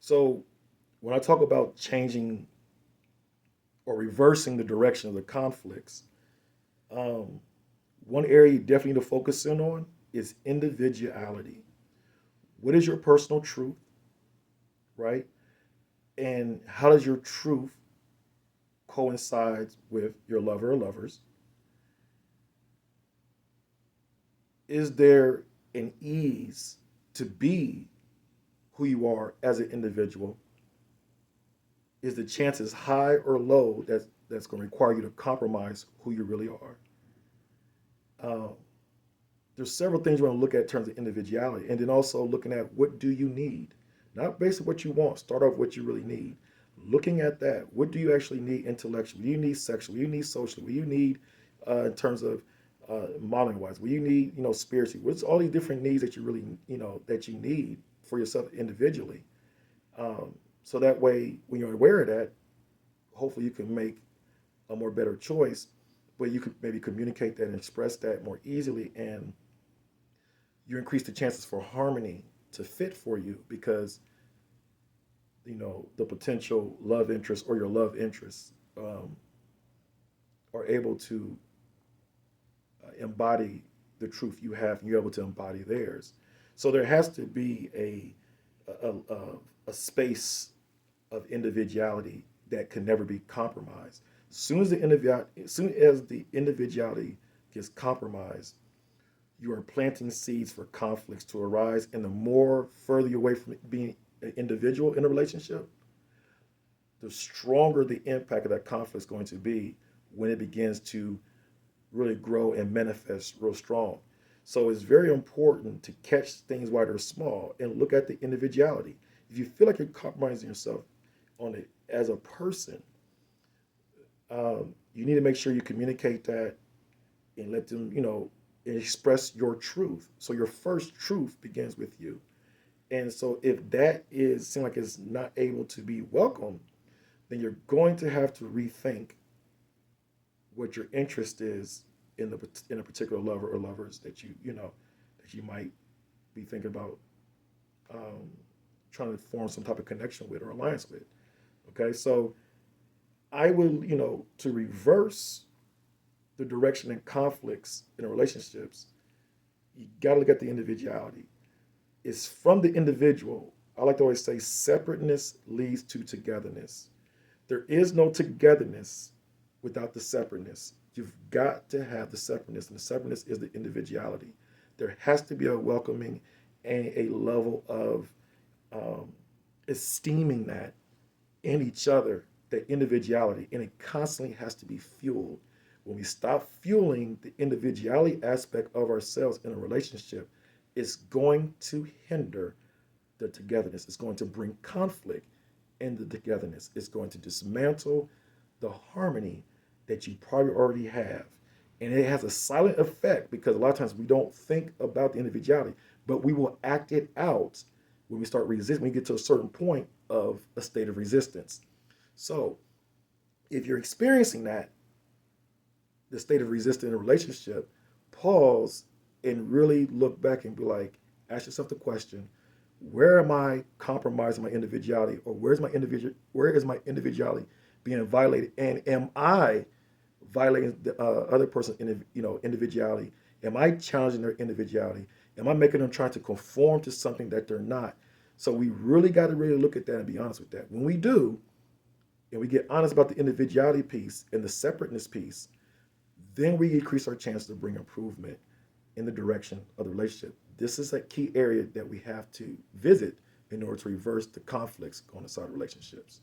So when I talk about changing or reversing the direction of the conflicts, um, one area you definitely need to focus in on is individuality. What is your personal truth, right? And how does your truth coincide with your lover or lovers? Is there an ease to be who you are as an individual? Is the chances high or low that's going to require you to compromise who you really are? Uh, there's several things you want to look at in terms of individuality, and then also looking at what do you need, not based on what you want. Start off what you really need. Looking at that, what do you actually need intellectually? What do you need sexually? What do you need socially? What do you need in terms of modeling wise? What do you need, spiritually? What's all these different needs that you really, that you need for yourself individually? Um, so that way, when you're aware of that, hopefully you can make a more better choice, but you could maybe communicate that and express that more easily, and you increase the chances for harmony to fit for you because the potential love interest or your love interests are able to embody the truth you have, and you're able to embody theirs. So there has to be a space of individuality that can never be compromised. As soon as the individuality gets compromised, you are planting seeds for conflicts to arise. And the more further you're away from being an individual in a relationship, the stronger the impact of that conflict is going to be when it begins to really grow and manifest real strong. So it's very important to catch things while they're small and look at the individuality. If you feel like you're compromising yourself on it as a person, you need to make sure you communicate that and let them, express your truth. So your first truth begins with you. And so if that is seem like it's not able to be welcomed, then you're going to have to rethink what your interest is in a particular lover or lovers that you might be thinking about um, trying to form some type of connection with or alliance with. Okay, so I will, to reverse the direction in conflicts in relationships, you got to look at the individuality. It's from the individual. I like to always say separateness leads to togetherness. There is no togetherness without the separateness. You've got to have the separateness, and the separateness is the individuality. There has to be a welcoming and a level of um, esteeming that in each other, that individuality, and it constantly has to be fueled. When we stop fueling the individuality aspect of ourselves in a relationship, it's going to hinder the togetherness. It's going to bring conflict in the togetherness. It's going to dismantle the harmony that you probably already have. And it has a silent effect because a lot of times we don't think about the individuality, but we will act it out when we start resisting, when we get to a certain point of a state of resistance. So if you're experiencing that, the state of resistance in a relationship, pause and really look back and be like, ask yourself the question, where am I compromising my individuality, or where is my individuality being violated, and am I violating the other person's individuality? Am I challenging their individuality? Am I making them try to conform to something that they're not? So we really got to really look at that and be honest with that. When we do, and we get honest about the individuality piece and the separateness piece, then we increase our chance to bring improvement in the direction of the relationship. This is a key area that we have to visit in order to reverse the conflicts on the side of relationships.